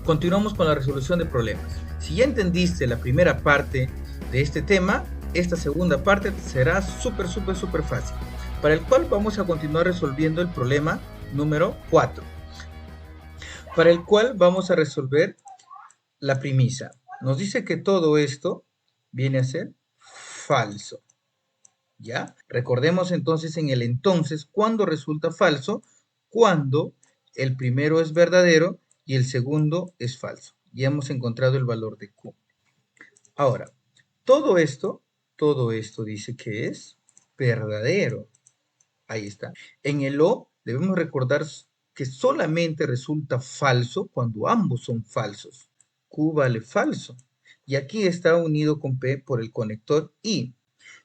Continuamos con la resolución de problemas. Si ya entendiste la primera parte de este tema, esta segunda parte será súper fácil, para el cual vamos a continuar resolviendo el problema número 4, para el cual vamos a resolver la premisa. Nos dice que todo esto viene a ser falso, ¿ya? Recordemos entonces en el entonces, ¿cuándo resulta falso? Cuando el primero es verdadero y el segundo es falso. Ya hemos encontrado el valor de Q. Ahora, todo esto dice que es verdadero. Ahí está. En el O debemos recordar que solamente resulta falso cuando ambos son falsos. Q vale falso. Y aquí está unido con P por el conector I.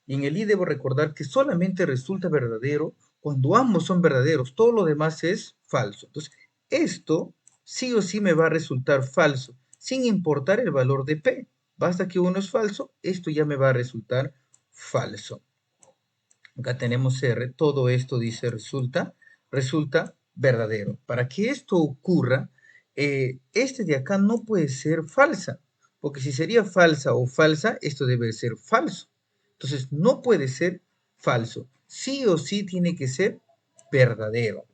Y en el I debo recordar que solamente resulta verdadero cuando ambos son verdaderos. Todo lo demás es falso. Entonces, esto sí o sí me va a resultar falso, sin importar el valor de P. Basta que uno es falso, esto ya me va a resultar falso. Acá tenemos R, todo esto dice resulta verdadero. Para que esto ocurra, este de acá no puede ser falsa, porque si sería falsa o falsa, esto debe ser falso. Entonces, no puede ser falso. Sí o sí tiene que ser verdadero.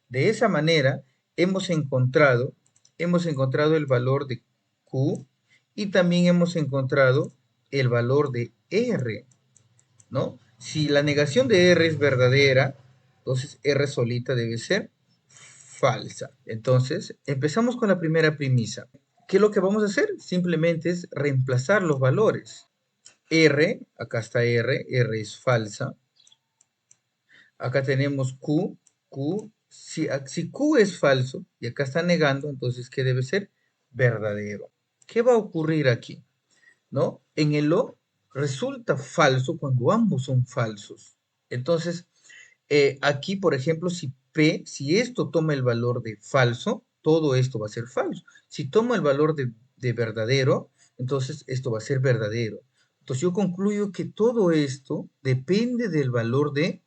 De esa manera, hemos encontrado el valor de Q y también hemos encontrado el valor de R, ¿no? Si la negación de R es verdadera, entonces R solita debe ser falsa. Entonces, empezamos con la primera premisa. ¿Qué es lo que vamos a hacer? Simplemente es reemplazar los valores. R, acá está R es falsa. Acá tenemos Q, si Q es falso y acá está negando, entonces ¿qué debe ser? Verdadero. ¿Qué va a ocurrir aquí? ¿No? En el O resulta falso cuando ambos son falsos. Entonces, aquí, por ejemplo, si esto toma el valor de falso, todo esto va a ser falso. Si toma el valor de verdadero, entonces esto va a ser verdadero. Entonces yo concluyo que todo esto depende del valor de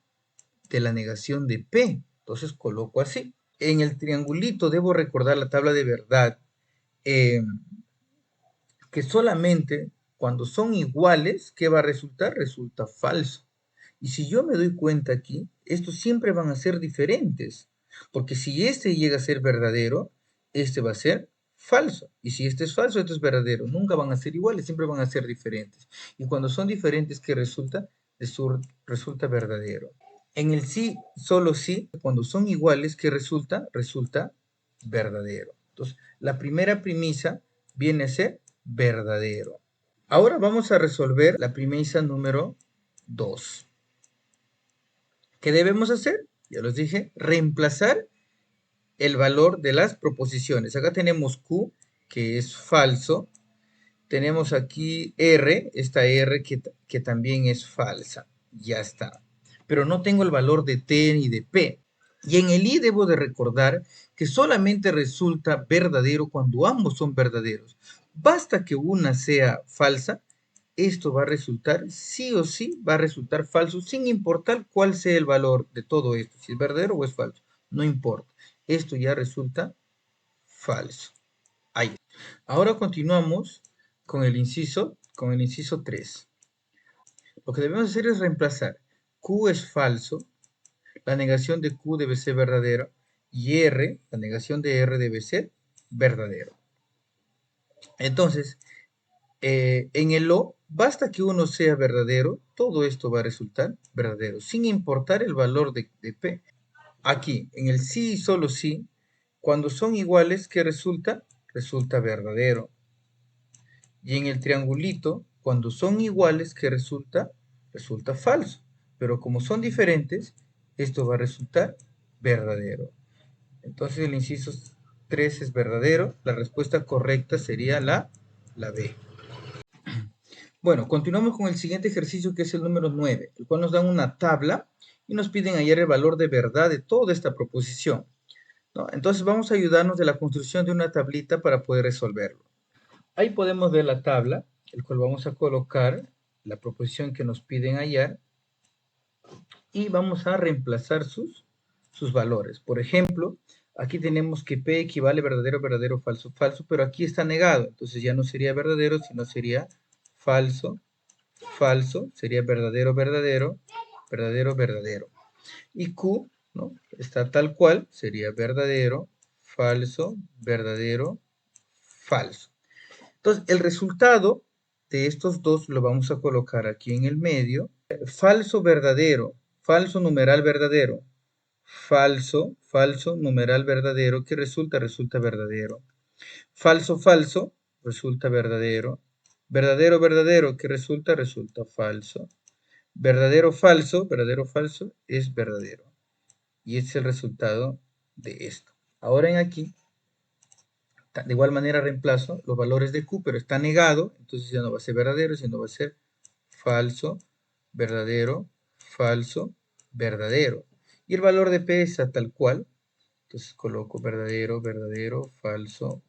la negación de P. Entonces coloco así. En el triangulito debo recordar la tabla de verdad, eh, que solamente cuando son iguales, ¿qué va a resultar? Resulta falso. Y si yo me doy cuenta aquí, estos siempre van a ser diferentes, porque si este llega a ser verdadero, este va a ser falso. Y si este es falso, este es verdadero. Nunca van a ser iguales, siempre van a ser diferentes. Y cuando son diferentes, ¿qué resulta? Resulta verdadero. En el sí, solo sí, cuando son iguales, ¿qué resulta? Resulta verdadero. Entonces, la primera premisa viene a ser verdadero. Ahora vamos a resolver la premisa número 2. ¿Qué debemos hacer? Ya los dije, reemplazar el valor de las proposiciones. Acá tenemos Q, que es falso. Tenemos aquí R, esta R que también es falsa. Ya está. Pero no tengo el valor de T ni de P. Y en el I debo de recordar que solamente resulta verdadero cuando ambos son verdaderos. Basta que una sea falsa, esto va a resultar, sí o sí, va a resultar falso, sin importar cuál sea el valor de todo esto, si es verdadero o es falso, no importa. Esto ya resulta falso. Ahí. Ahora continuamos con el inciso 3. Lo que debemos hacer es reemplazar Q es falso, la negación de Q debe ser verdadera, y R, la negación de R debe ser verdadero. Entonces, en el O, basta que uno sea verdadero, todo esto va a resultar verdadero, sin importar el valor de P. Aquí, en el sí y solo sí, cuando son iguales, ¿qué resulta? Resulta verdadero. Y en el triangulito, cuando son iguales, ¿qué resulta? Resulta falso. Pero como son diferentes, esto va a resultar verdadero. Entonces el inciso 3 es verdadero. La respuesta correcta sería la B. Bueno, continuamos con el siguiente ejercicio, que es el número 9, el cual nos dan una tabla y nos piden hallar el valor de verdad de toda esta proposición, ¿no? Entonces vamos a ayudarnos de la construcción de una tablita para poder resolverlo. Ahí podemos ver la tabla, el cual vamos a colocar la proposición que nos piden hallar y vamos a reemplazar sus valores. Por ejemplo, Aquí tenemos que P equivale verdadero, verdadero, falso, falso, pero aquí está negado. Entonces ya no sería verdadero, sino sería falso, falso, sería verdadero, verdadero, verdadero, verdadero. Y Q, ¿no? Está tal cual, sería verdadero, falso, verdadero, falso. Entonces, el resultado de estos dos lo vamos a colocar aquí en el medio. Falso, verdadero, falso, numeral, verdadero. Falso, falso, numeral, verdadero. ¿Qué resulta? Resulta verdadero. Falso, falso, resulta verdadero. Verdadero, verdadero, ¿qué resulta? Resulta falso. Verdadero, falso, es verdadero. Y es el resultado de esto. Ahora en aquí, de igual manera reemplazo los valores de Q, pero está negado, entonces ya no va a ser verdadero, sino va a ser falso, verdadero, falso, verdadero. Y el valor de P está tal cual, entonces coloco verdadero, verdadero, falso,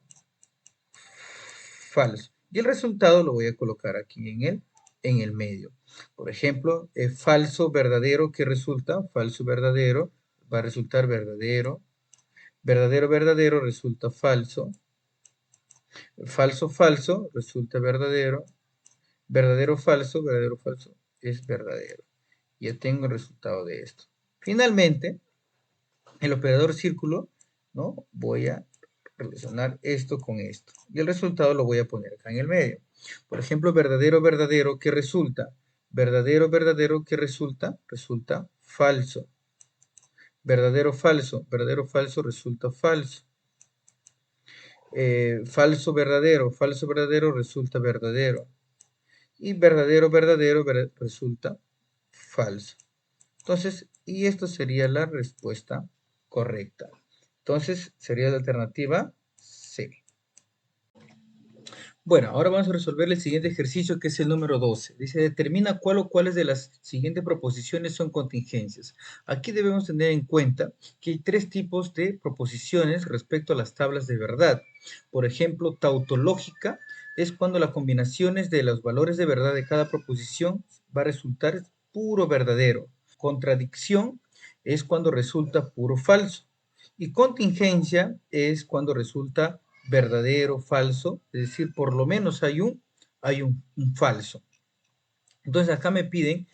falso. Y el resultado lo voy a colocar aquí en el medio. Por ejemplo, falso, verdadero, ¿qué resulta? Falso, verdadero, va a resultar verdadero. Verdadero, verdadero, resulta falso. Falso, falso, resulta verdadero. Verdadero, falso, es verdadero. Ya tengo el resultado de esto. Finalmente, el operador círculo, ¿no? Voy a relacionar esto con esto. Y el resultado lo voy a poner acá en el medio. Por ejemplo, verdadero, verdadero, ¿qué resulta? Verdadero, verdadero, ¿qué resulta? Resulta falso. Verdadero, falso, resulta falso. Falso, verdadero, resulta verdadero. Y verdadero, verdadero, resulta falso. Entonces, y esto sería la respuesta correcta. Entonces, sería la alternativa C. Bueno, ahora vamos a resolver el siguiente ejercicio que es el número 12. Dice, determina cuál o cuáles de las siguientes proposiciones son contingencias. Aquí debemos tener en cuenta que hay tres tipos de proposiciones respecto a las tablas de verdad. Por ejemplo, tautológica es cuando las combinaciones de los valores de verdad de cada proposición va a resultar puro verdadero. Contradicción es cuando resulta puro falso. Y contingencia es cuando resulta verdadero, falso, es decir, por lo menos hay un falso. Entonces acá me piden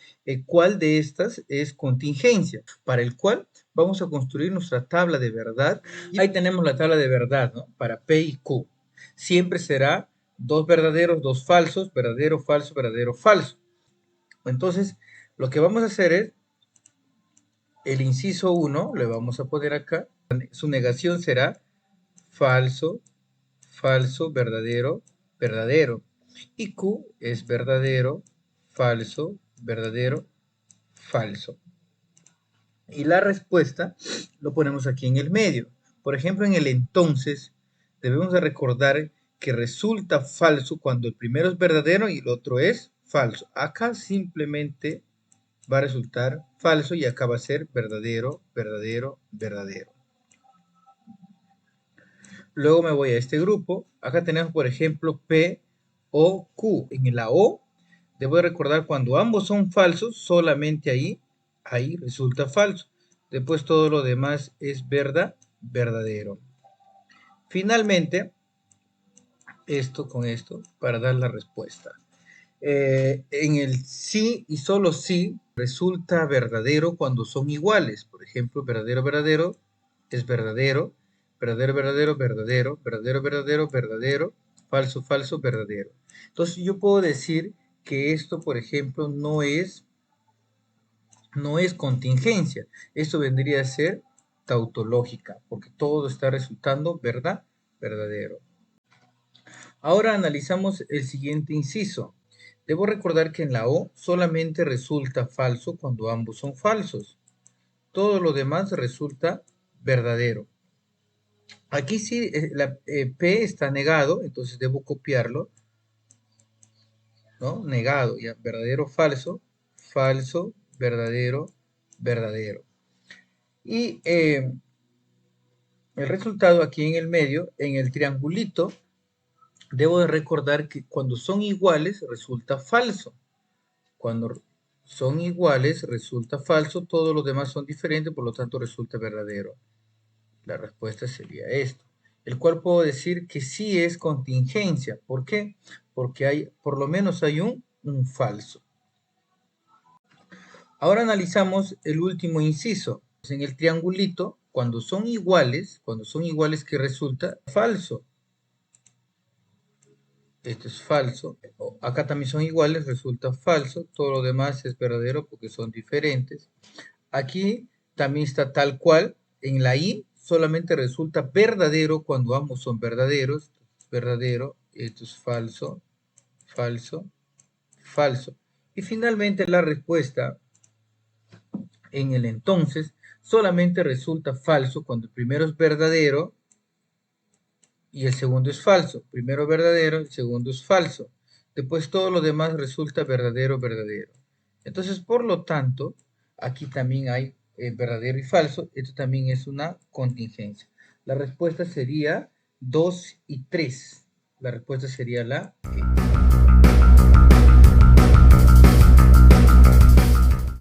cuál de estas es contingencia, para el cual vamos a construir nuestra tabla de verdad. Y ahí tenemos la tabla de verdad, ¿no? Para P y Q. Siempre será dos verdaderos, dos falsos, verdadero, falso, verdadero, falso. Entonces, lo que vamos a hacer es, el inciso 1, le vamos a poner acá, su negación será falso, falso, verdadero, verdadero. Y Q es verdadero, falso, verdadero, falso. Y la respuesta lo ponemos aquí en el medio. Por ejemplo, en el entonces, debemos de recordar que resulta falso cuando el primero es verdadero y el otro es falso. Acá simplemente va a resultar falso y acá va a ser verdadero, verdadero, verdadero. Luego me voy a este grupo. Acá tenemos, por ejemplo, P, O, Q. En la O, debo recordar cuando ambos son falsos, solamente ahí resulta falso. Después todo lo demás es verdadero. Finalmente, esto con esto, para dar la respuesta. En el sí y solo sí resulta verdadero cuando son iguales. Por ejemplo, verdadero, verdadero es verdadero, verdadero, verdadero, verdadero, verdadero, verdadero, verdadero, falso, falso, verdadero. Entonces yo puedo decir que esto, por ejemplo, no es contingencia. Esto vendría a ser tautológica, porque todo está resultando verdadero. Ahora analizamos el siguiente inciso. Debo recordar que en la O solamente resulta falso cuando ambos son falsos. Todo lo demás resulta verdadero. Aquí sí, la P está negado, entonces debo copiarlo, ¿no? Negado, ya, verdadero, falso, falso, verdadero, verdadero. Y el resultado aquí en el medio, en el triangulito, debo de recordar que cuando son iguales resulta falso. Cuando son iguales resulta falso, todos los demás son diferentes, por lo tanto resulta verdadero. La respuesta sería esto. El cual puedo decir que sí es contingencia. ¿Por qué? Porque hay, por lo menos hay un falso. Ahora analizamos el último inciso. En el triangulito, cuando son iguales, ¿qué resulta? Falso. Esto es falso. Acá también son iguales, resulta falso. Todo lo demás es verdadero porque son diferentes. Aquí también está tal cual. En la I solamente resulta verdadero cuando ambos son verdaderos. Verdadero, esto es falso, falso, falso. Y finalmente la respuesta en el entonces solamente resulta falso cuando el primero es verdadero y el segundo es falso. Primero verdadero, el segundo es falso. Después todo lo demás resulta verdadero, verdadero. Entonces, por lo tanto, aquí también hay verdadero y falso. Esto también es una contingencia. La respuesta sería 2 y 3. La respuesta sería la E.